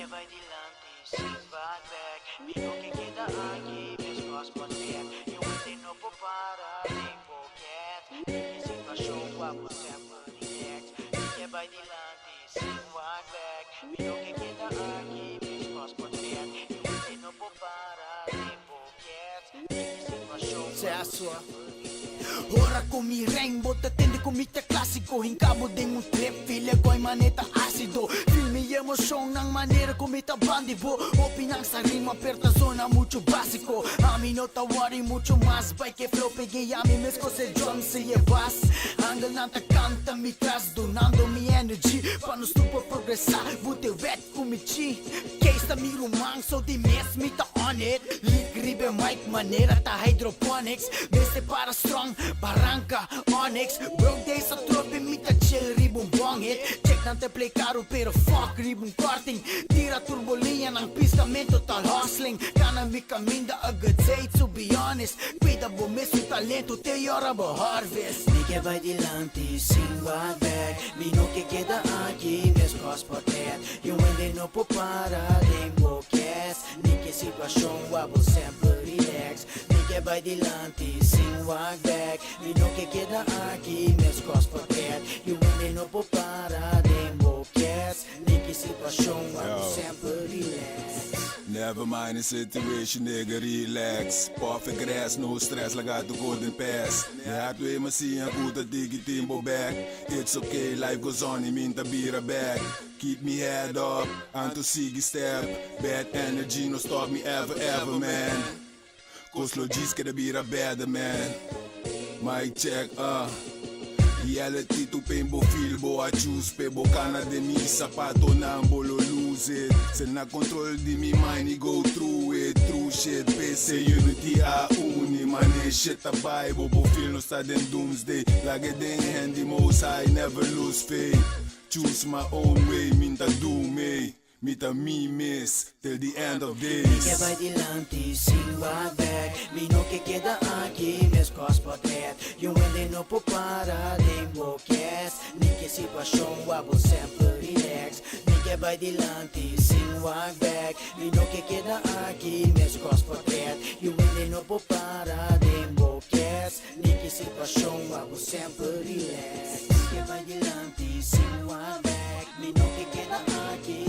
que vai dilante, sem back. Miro que queda aqui, meus cosmos dead. Eu entrei no para, nem pocket. Que situação, papo sempre relax. Que vai dilante, sem back. Miro que queda aqui, meus cosmos dead. Eu entrei no para, nem pocket. Que situação, papo sempre. Ora komi rainbow, tatende kumita klasiko. Hinkabo din mong trip, feel ko'y maneta asido. Feel me emotion ng manera kumita bandibo. O pinang sa rima, perta zona mucho básico. Amino tawari mucho más, by que flow pegayami mezco se drum se llevas. Angle ng takanta mitras, donando mi energy. Paano stupo progresa, buti wet kumichi. Case na mi rumang, so di miss me ta on it. Leak ribe mic, manera ta hydroponics. Beste para strong, Barranca, Onyx. Broke days sa trophy, mita chill, ribong bongit. Check nante play caro pero fuck, ribong karting. Tira turbolinha ng pistamento, total hustling. Kanami kaminda a good day, to be honest. Cuida bumis yung talento, teora ba harvest. Ni que vai dilante, sin back. Vino que queda aqui, meus costas dead. Yung hindi no po para, nem boquets. Ni que situação, wabo sempre relax. Ni que vai dilante, sin back. Vino que queda aqui, meus costas dead. Yung hindi no po para, nem boquets. Ni que situação, wabo sempre relax. Never mind the situation, nigga, relax. Perfect grass, no stress, like I got the golden pass. Yeah, I do see a good dig timbo back. It's okay, life goes on, you mean to be right back. Keep me head up, and to see step. Bad energy, no stop me ever, ever, man. Cause logis can be a better man. Mic check, reality to painbo filbo a choose pebo kana de mi sapato nambolo lose it. Se na control di mi mind I go through it. True shit, say unity a uni. Mane shit a bible, bo feel no sta den doomsday. Lage den handy most high, never lose faith. Choose my own way, minta do me. Mita me miss till the end of days. Ni que vai dilante, sin back. Vino que queda aqui, meus costas dead. Yung hindi no po para, nem boquets. Ni que situação, wabo sempre relax. Ni que vai dilante, sin back. Vino que queda aqui, meus costas dead. Yung hindi no po para, nem boquets. Ni que situação, wabo sempre relax. Ni que vai dilante, sin back. Vino que queda aqui,